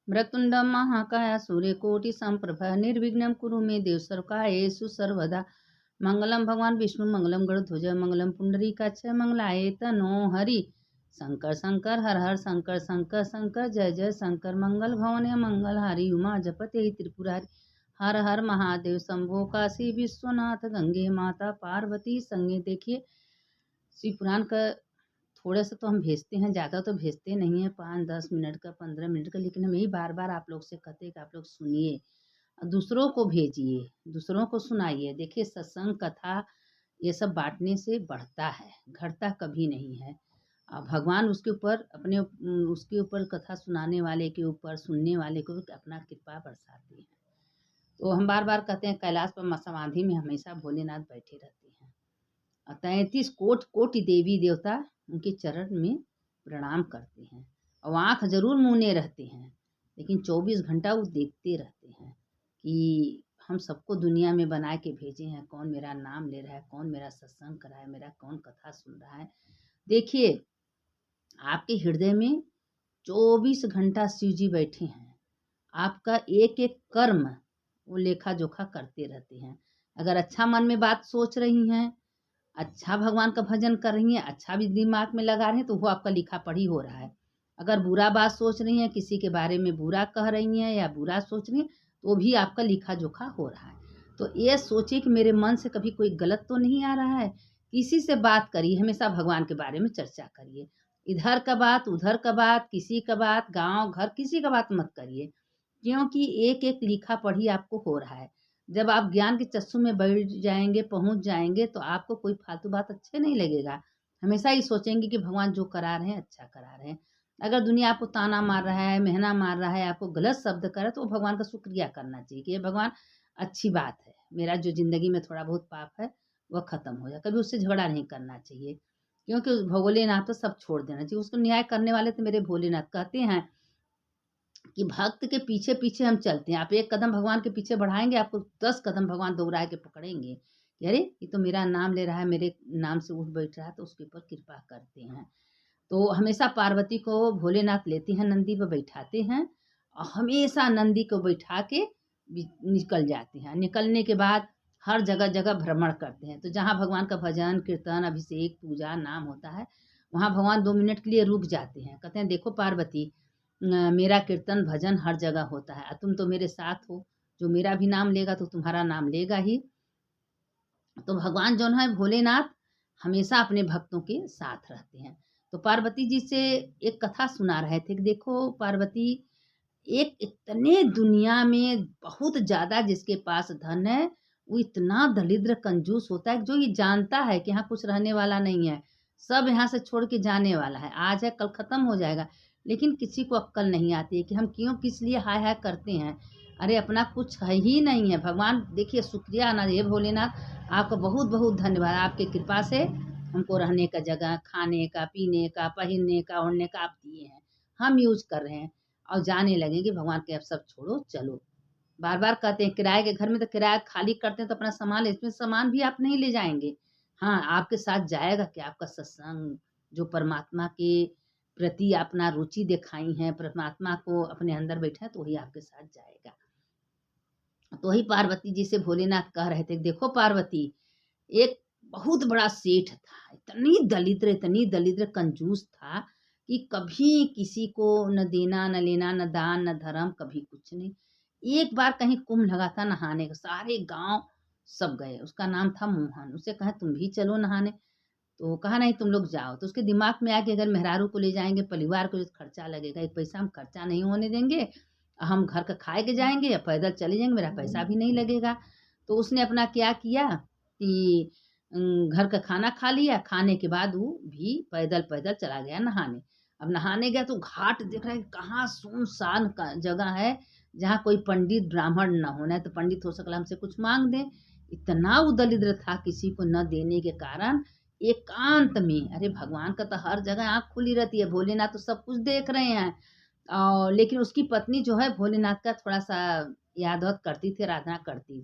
वक्रतुंड महाकाय सूर्यकोटि समप्रभ निर्विघ्नं कुरु मे देव सर्वकार्येषु सर्वदा। मंगलम भगवान विष्णु मंगलम गरुड़ध्वज मंगलम पुंडरीकाक्ष मंगलाय तनो हरि। शंकर शंकर हर हर शंकर शंकर शंकर जय जय शंकर। मंगल भवन मंगल हारी उमा जपते त्रिपुरारी। हर हर महादेव शंभो काशी विश्वनाथ गंगे माता पार्वती संगे। देखिए शिव पुराण का थोड़े से तो हम भेजते हैं, ज़्यादा तो भेजते नहीं हैं, 5-10 मिनट का 15 मिनट का, लेकिन हम यही बार बार आप लोग से कहते हैं कि आप लोग सुनिए और दूसरों को भेजिए, दूसरों को सुनाइए। देखिए सत्संग कथा ये सब बांटने से बढ़ता है, घटता कभी नहीं है। भगवान उसके ऊपर उसके ऊपर कथा सुनाने वाले के ऊपर, सुनने वाले को अपना कृपा बरसाते हैं। तो हम बार बार कहते हैं कैलाश पर समाधि में हमेशा भोलेनाथ बैठे रहते हैं और 33 कोटि देवी देवता उनके चरण में प्रणाम करते हैं और आँख जरूर मूंदे रहते हैं, लेकिन 24 घंटा वो देखते रहते हैं कि हम सबको दुनिया में बना के भेजे हैं, कौन मेरा नाम ले रहा है, कौन मेरा सत्संग कर रहा है, मेरा कौन कथा सुन रहा है। देखिए आपके हृदय में 24 घंटा शिव जी बैठे हैं, आपका एक एक कर्म वो लेखा जोखा करते रहते हैं। अगर अच्छा मन में बात सोच रही हैं, अच्छा भगवान का भजन कर रही हैं, अच्छा भी दिमाग में लगा रहे हैं, तो वो आपका लिखा पढ़ी हो रहा है। अगर बुरा बात सोच रही हैं, किसी के बारे में बुरा कह रही हैं या बुरा सोच रही हैं, तो भी आपका लिखा जोखा हो रहा है। तो ये सोचिए कि मेरे मन से कभी कोई गलत तो नहीं आ रहा है। किसी से बात करिए, हमेशा भगवान के बारे में चर्चा करिए। इधर का बात उधर का बात, किसी का बात गाँव घर किसी का बात मत करिए, क्योंकि एक एक लिखा पढ़ी आपको हो रहा है। जब आप ज्ञान के चस्सू में बैठ जाएंगे, पहुंच जाएंगे, तो आपको कोई फालतू बात अच्छे नहीं लगेगा। हमेशा ही सोचेंगे कि भगवान जो करा रहे हैं अच्छा करा रहे हैं। अगर दुनिया आपको ताना मार रहा है, मेहना मार रहा है, आपको गलत शब्द कर रहा है, तो भगवान का शुक्रिया करना चाहिए कि ये भगवान अच्छी बात है, मेरा जो जिंदगी में थोड़ा बहुत पाप है वह खत्म हो जाए। कभी उससे झगड़ा नहीं करना चाहिए, क्योंकि उस भोलेनाथ तो सब छोड़ देना चाहिए। उसको न्याय करने वाले तो मेरे भोलेनाथ। कहते हैं कि भक्त के पीछे पीछे हम चलते हैं। आप एक कदम भगवान के पीछे बढ़ाएंगे, आपको 10 कदम भगवान दौड़ा के पकड़ेंगे कि अरे ये तो मेरा नाम ले रहा है, मेरे नाम से उठ बैठ रहा है, तो उसके ऊपर कृपा करते हैं। तो हमेशा पार्वती को भोलेनाथ लेते हैं, नंदी पर बैठाते हैं और हमेशा नंदी को बैठा के निकल जाते हैं। निकलने के बाद हर जगह जगह भ्रमण करते हैं। तो जहाँ भगवान का भजन कीर्तन अभिषेक पूजा नाम होता है, वहाँ भगवान 2 मिनट के लिए रुक जाते हैं। कहते हैं देखो पार्वती, मेरा कीर्तन भजन हर जगह होता है, तुम तो मेरे साथ हो, जो मेरा भी नाम लेगा तो तुम्हारा नाम लेगा ही। तो भगवान जो है भोलेनाथ हमेशा अपने भक्तों के साथ रहते हैं। तो पार्वती जी से एक कथा सुना रहे थे कि देखो पार्वती, एक इतने दुनिया में बहुत ज़्यादा जिसके पास धन है, वो इतना दरिद्र कंजूस होता है जो ये जानता है कि यहाँ कुछ रहने वाला नहीं है, सब यहाँ से छोड़ के जाने वाला है, आज है कल ख़त्म हो जाएगा। लेकिन किसी को अक्ल नहीं आती है कि हम क्यों किस लिए हाय हाय करते हैं। अरे अपना कुछ है ही नहीं है। भगवान देखिए शुक्रिया ना, ये भोलेनाथ आपका बहुत बहुत धन्यवाद, आपके कृपा से हमको रहने का जगह, खाने का, पीने का, पहनने का, ओढ़ने का आप दिए हैं, हम यूज कर रहे हैं और जाने लगे कि भगवान के अब सब छोड़ो चलो। बार बार कहते हैं किराए के घर में तो किराया खाली करते हैं तो अपना सामान ले, इसमें सामान भी आप नहीं ले जाएंगे। हाँ आपके साथ जाएगा कि आपका सत्संग, जो परमात्मा के प्रति अपना रुचि दिखाई है, परमात्मा को अपने अंदर बैठे हैं, तो वही आपके साथ जाएगा। तो वही पार्वती जी से भोलेनाथ कह रहे थे देखो पार्वती, एक बहुत बड़ा सेठ था, इतनी दलिद्र कंजूस था कि कभी किसी को न देना न लेना, न दान न धर्म, कभी कुछ नहीं। एक बार कहीं कुंभ लगा था नहाने का, सारे गांव सब गए, उसका नाम था मोहन। उसे कहा तुम भी चलो नहाने, तो कहा नहीं तुम लोग जाओ। तो उसके दिमाग में आके अगर मेहरारू को ले जाएंगे, परिवार को जो खर्चा लगेगा, एक पैसा हम खर्चा नहीं होने देंगे, हम घर का खाए के जाएंगे या पैदल चले जाएंगे, मेरा पैसा भी नहीं लगेगा। तो उसने अपना क्या किया कि घर का खाना खा लिया, खाने के बाद वो भी पैदल पैदल चला गया नहाने। अब नहाने गया तो घाट देख रहा है कि कहाँ सुनसान जगह है, जहाँ कोई पंडित ब्राह्मण न होना है, तो पंडित हो सकला हमसे कुछ मांग दे। इतना वो दरिद्र था, किसी को न देने के कारण एकांत में, अरे भगवान का तो हर जगह आँख खुली रहती है, भोलेनाथ तो सब कुछ देख रहे हैं। और लेकिन उसकी पत्नी जो है भोलेनाथ का थोड़ा सा याद वाद करती थी, आराधना करती।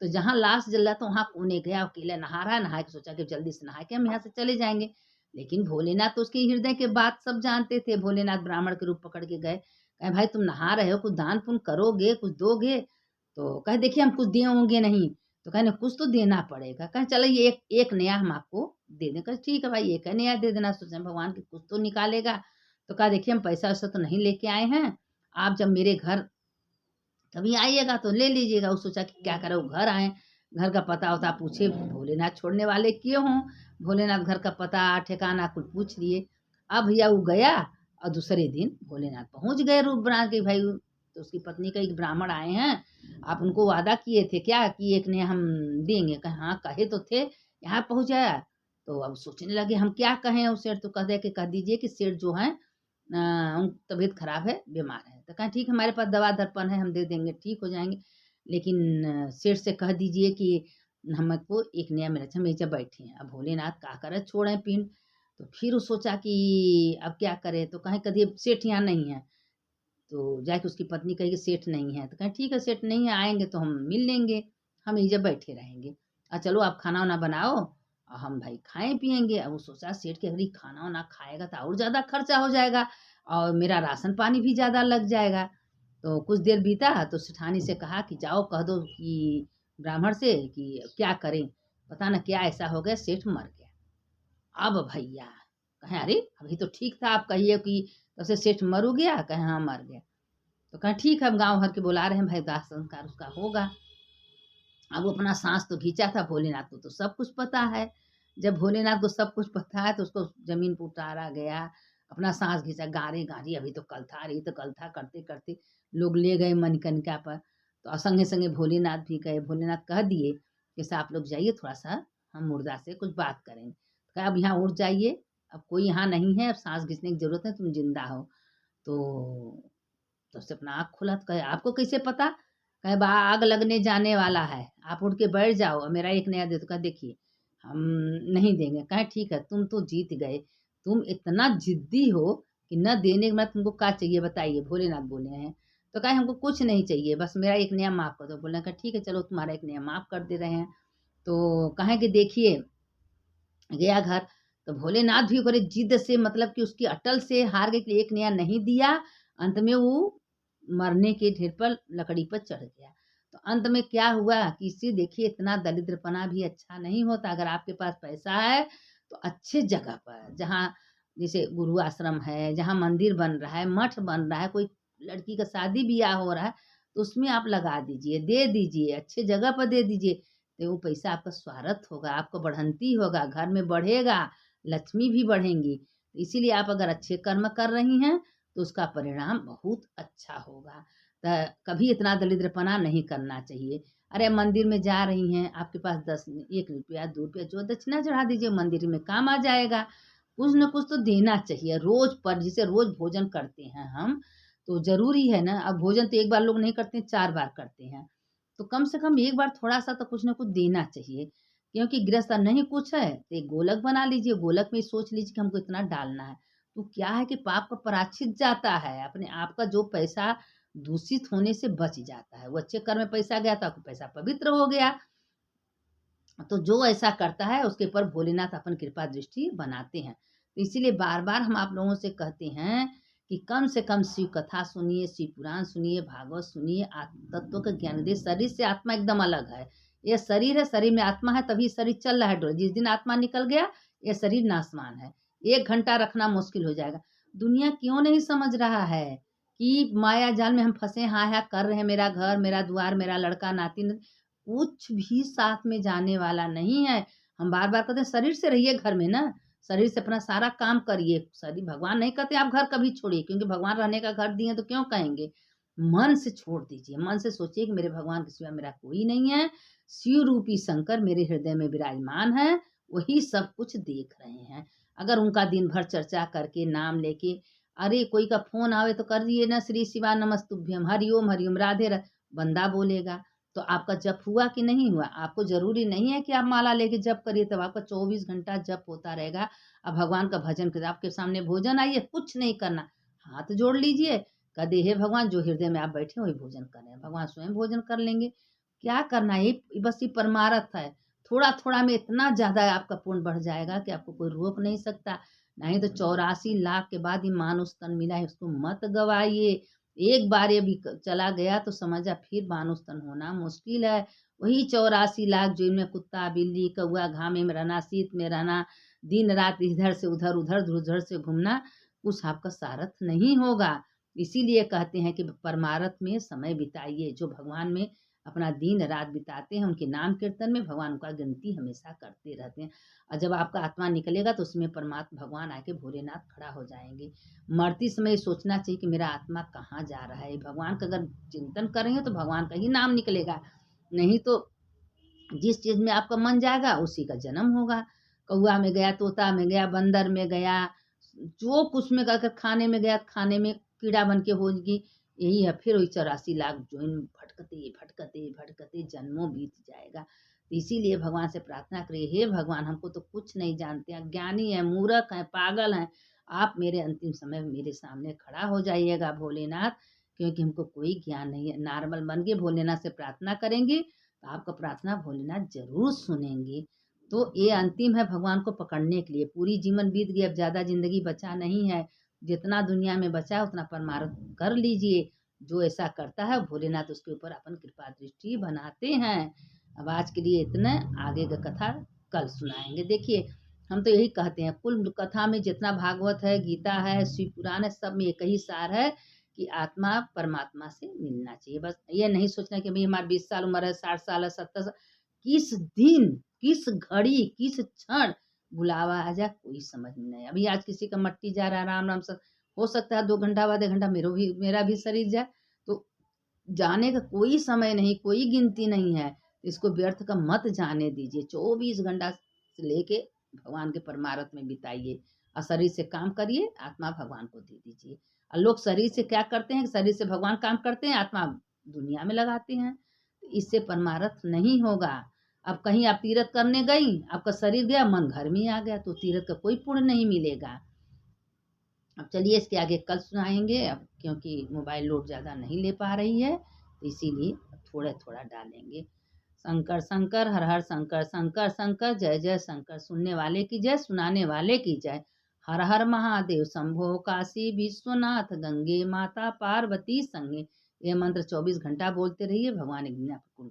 तो जहाँ लाश जल रहा था वहाँ कोने गया, अकेला नहा रहा है, नहा के सोचा कि जल्दी से नहा के हम यहाँ से चले जाएंगे। लेकिन भोलेनाथ तो उसके हृदय के बात सब जानते थे। भोलेनाथ ब्राह्मण के रूप पकड़ के गए, कहे भाई तुम नहा रहे हो, कुछ दान पुण्य करोगे, कुछ दोगे? तो कहे देखिए हम कुछ दिए होंगे नहीं। तो कहे कुछ तो देना पड़ेगा। कहे चलो ये एक नया हम आपको दे दें। कहे ठीक है भाई, एक नया दे देना। सोचे भगवान की कुछ तो निकालेगा। तो कहा देखिए हम पैसा वैसा तो नहीं लेके आए हैं, आप जब मेरे घर कभी आइएगा तो ले लीजिएगा। वो सोचा कि क्या करे, वो घर आए, घर का पता वता पूछे, भोलेनाथ छोड़ने वाले क्यों हों, भोलेनाथ घर का पता ठिकाना कुछ पूछ लिए। अब भैया वो गया और दूसरे दिन भोलेनाथ पहुंच गए रूप बना के। भाई तो उसकी पत्नी का एक ब्राह्मण आए हैं, आप उनको वादा किए थे क्या कि एक ने हम देंगे? कहे हाँ कहे तो थे, यहाँ पहुंचाया। तो अब सोचने लगे हम क्या कहें उस सेठ। तो कह दे कि कह दीजिए कि सेठ जो है तबीयत खराब है, बीमार है। तो कहा ठीक हमारे पास दवा दर्पण है, हम दे देंगे, ठीक हो जाएंगे। लेकिन सेठ से कह दीजिए कि हमको एक नया मिला। हम नीचे बैठे हैं, अब भोलेनाथ का करे छोड़े पिंड। तो फिर वो सोचा कि अब क्या करे। तो कहें कभी सेठ यहाँ नहीं है। तो जाके उसकी पत्नी कही कि सेठ नहीं है। तो कहें ठीक है सेठ नहीं है, आएंगे तो हम मिल लेंगे, हम यहीं जब बैठे रहेंगे। चलो आप खाना वाना बनाओ और हम भाई खाएं पियेंगे। अब वो सोचा सेठ के अगर ये खाना वाना खाएगा तो और ज़्यादा खर्चा हो जाएगा और मेरा राशन पानी भी ज़्यादा लग जाएगा। तो कुछ देर बीता तो सेठानी से कहा कि जाओ कह दो कि ब्राह्मण से कि क्या करें, पता ना क्या ऐसा हो गया, सेठ मर गया। अब भैया कहें अरे अभी तो ठीक था, आप कहिए कि तब से सेठ मरू गया? कहें हाँ मर गया। तो कहें ठीक है हम गाँव भर के बुला रहे हैं भाई, दाह संस्कार उसका होगा। अब वो अपना सांस तो खींचा था, भोलेनाथ को तो सब कुछ पता है। जब भोलेनाथ को सब कुछ पता है तो उसको जमीन पर उतारा गया, अपना सांस खींचा, गारे गारी अभी तो कल था, अरे तो कल था करते करते लोग ले गए मणिकर्णिका पर। तो संगे संगे भोलेनाथ भी गए। भोलेनाथ कह दिए जैसे आप लोग जाइए, थोड़ा सा हम मुर्दा से कुछ बात करेंगे। कहा अब यहाँ उठ जाइए, अब कोई यहाँ नहीं है, अब सांस खींचने की जरूरत है, तुम जिंदा हो। तो उससे अपना आँख खुला। तो कहे आपको कैसे पता? कहे बा आग लगने जाने वाला है, आप उठ के बैठ जाओ और मेरा एक नया दे। तो कहा देखिए हम नहीं देंगे। कहे ठीक है तुम तो जीत गए, तुम इतना जिद्दी हो कि न देने के बाद तुमको क्या चाहिए बताइए, भोलेनाथ बोले हैं। तो कहे हमको कुछ नहीं चाहिए, बस मेरा एक नया माफ़ कर दो। बोले कहा ठीक है चलो तुम्हारा एक नया माफ़ कर दे रहे हैं। तो कहें कि देखिए गया घर। तो भोलेनाथ भी बड़े जिद से, मतलब कि उसकी अटल से हार गए कि एक नया नहीं दिया। अंत में वो मरने के ढेर पर लकड़ी पर चढ़ गया। तो अंत में क्या हुआ कि इससे देखिए इतना दरिद्रपना भी अच्छा नहीं होता। अगर आपके पास पैसा है तो अच्छे जगह पर, जहाँ जैसे गुरु आश्रम है, जहाँ मंदिर बन रहा है, मठ बन रहा है, कोई लड़की का शादी ब्याह हो रहा है, तो उसमें आप लगा दीजिए, दे दीजिए, अच्छे जगह पर दे दीजिए। तो वो पैसा आपका स्वार्थ होगा, आपको बढ़ंती होगा, घर में बढ़ेगा, लक्ष्मी भी बढ़ेंगी। तो इसीलिए आप अगर अच्छे कर्म कर रही हैं तो उसका परिणाम बहुत अच्छा होगा। तो कभी इतना दरिद्रपना नहीं करना चाहिए। अरे मंदिर में जा रही हैं, आपके पास 10 1 रुपया 2 रुपया जो दक्षिणा चढ़ा दीजिए, मंदिर में काम आ जाएगा। कुछ न कुछ तो देना चाहिए रोज पर। जिसे रोज भोजन करते हैं हम, तो जरूरी है ना। अब भोजन तो एक बार लोग नहीं करते, 4 बार करते हैं। तो कम से कम एक बार थोड़ा सा तो कुछ ना कुछ देना चाहिए। क्योंकि गृहस्थ नहीं कुछ है तो एक गोलक बना लीजिए, गोलक में सोच लीजिए कि हमको इतना डालना है। तो क्या है कि पाप का प्रायश्चित जाता है, अपने आप का जो पैसा दूषित होने से बच जाता है। वो अच्छे कर्म में पैसा गया तो आपका पैसा पवित्र हो गया। तो जो ऐसा करता है उसके ऊपर भोलेनाथ अपन कृपा दृष्टि बनाते हैं। तो इसीलिए बार बार हम आप लोगों से कहते हैं कि कम से कम शिव कथा सुनिए, शिव पुराण सुनिए, भागवत सुनिए, आत्म तत्व का ज्ञान दे। शरीर से आत्मा एकदम अलग है। ये शरीर है, शरीर में आत्मा है, तभी शरीर चल रहा है डोल। जिस दिन आत्मा निकल गया ये शरीर नासमान है। 1 घंटा रखना मुश्किल हो जाएगा। दुनिया क्यों नहीं समझ रहा है कि माया जाल में हम फंसे, हाँ हाँ कर रहे हैं, मेरा घर, मेरा द्वार, मेरा लड़का नाती, कुछ भी साथ में जाने वाला नहीं है। हम बार बार कहते हैं शरीर से रहिए घर में ना, शरीर से अपना सारा काम करिए। शरीर भगवान नहीं कहते आप घर कभी छोड़िए, क्योंकि भगवान रहने का घर दिए तो क्यों कहेंगे। मन से छोड़ दीजिए, मन से सोचिए कि मेरे भगवान के सिवा मेरा कोई नहीं है। शिव रूपी शंकर मेरे हृदय में विराजमान है, वही सब कुछ देख रहे हैं। अगर उनका दिन भर चर्चा करके नाम लेके, अरे कोई का फोन आवे तो कर दिए ना, श्री शिवा नमस्तुभ्यम, हरिओम राधे बंदा बोलेगा। तो आपका जप हुआ कि नहीं हुआ? आपको जरूरी नहीं है कि आप माला लेके जप करिए, तब आपका 24 घंटा जप होता रहेगा। अब भगवान का भजन करिए, आपके सामने भोजन आइए, कुछ नहीं करना, हाथ जोड़ लीजिए, कह दे हे भगवान जो हृदय में आप बैठे वही भोजन कर रहे हैं, भगवान स्वयं भोजन कर लेंगे। क्या करना है, बस ये परमार्थ है। थोड़ा थोड़ा में इतना ज्यादा आपका पुण्य बढ़ जाएगा कि आपको कोई रोक नहीं सकता। नहीं तो 84 लाख के बाद ही मानुष तन मिला है, उसको मत गवाइए। एक बार ये भी चला गया तो समझा फिर बानुस्तन होना मुश्किल है। वही 84 लाख जो इनमें कुत्ता बिल्ली कौआ घामे में रहना शीत में रहना दिन रात इधर से उधर उधर उधर से घूमना कुछ आपका सारथ नहीं होगा। इसीलिए कहते हैं कि परमार्थ में समय बिताइए। जो भगवान में अपना दिन रात बिताते हैं उनके नाम कीर्तन में भगवान का गिनती हमेशा करते रहते हैं। और जब आपका आत्मा निकलेगा तो उसमें परमात्मा भगवान आके भोलेनाथ खड़ा हो जाएंगे। मरती समय सोचना चाहिए कि मेरा आत्मा कहाँ जा रहा है। भगवान का अगर चिंतन करेंगे तो भगवान का ही नाम निकलेगा, नहीं तो जिस चीज में आपका मन जाएगा उसी का जन्म होगा। कौआ में गया तोता में गया बंदर में गया जो कुछ में अगर खाने में गया खाने में कीड़ा बन के होगी। यही है फिर वही 84 लाख जो इन भटकते भटकते भटकते जन्मों बीत जाएगा। तो इसीलिए भगवान से प्रार्थना करिए, हे भगवान हमको तो कुछ नहीं जानते हैं, ज्ञानी है मूर्ख है पागल है, आप मेरे अंतिम समय मेरे सामने खड़ा हो जाइएगा भोलेनाथ, क्योंकि हमको कोई ज्ञान नहीं है। नॉर्मल बन के भोलेनाथ से प्रार्थना करेंगे तो आपका प्रार्थना भोलेनाथ जरूर सुनेंगे। तो ये अंतिम है भगवान को पकड़ने के लिए। पूरी जीवन बीत गई, अब ज़्यादा जिंदगी बचा नहीं है। जितना दुनिया में बचा उतना परमार्थ कर लीजिए। जो ऐसा करता है भोलेनाथ उसके ऊपर अपन कृपा दृष्टि बनाते हैं। अब आज के लिए इतना, आगे का कथा कल सुनाएंगे। देखिए हम तो यही कहते हैं कुल कथा में जितना भागवत है गीता है शिव पुराण है सब में एक ही सार है कि आत्मा परमात्मा से मिलना चाहिए। बस ये नहीं सोचना कि भाई हमारे 20 साल उम्र है 60 साल है 70 साल, किस दिन किस घड़ी किस क्षण बुलावा आ जाए कोई समझ में नहीं। अभी आज किसी का मट्टी जा रहा है राम राम से, हो सकता है 2 घंटा बाद 1 घंटा मेरा भी शरीर जाए। तो जाने का कोई समय नहीं कोई गिनती नहीं है। इसको व्यर्थ का मत जाने दीजिए। 24 घंटा से लेके भगवान के परमार्थ में बिताइए और शरीर से काम करिए आत्मा भगवान को दे दीजिए। और लोग शरीर से क्या करते हैं, शरीर से भगवान काम करते हैं आत्मा दुनिया में लगाते हैं। तो इससे परमार्थ नहीं होगा। अब कहीं आप तीर्थ करने गई आपका शरीर गया मन घर में आ गया तो तीर्थ का कोई पुण्य नहीं मिलेगा। अब चलिए इसके आगे कल सुनाएंगे। अब क्योंकि मोबाइल लोड ज़्यादा नहीं ले पा रही है तो इसीलिए थोड़ा थोड़ा डालेंगे। शंकर शंकर हर हर शंकर शंकर शंकर जय जय शंकर। सुनने वाले की जय सुनाने वाले की जय। हर हर महादेव शंभो काशी विश्वनाथ गंगे माता पार्वती संगे। ये मंत्र 24 घंटा बोलते रहिए। भगवान एक दिन आपको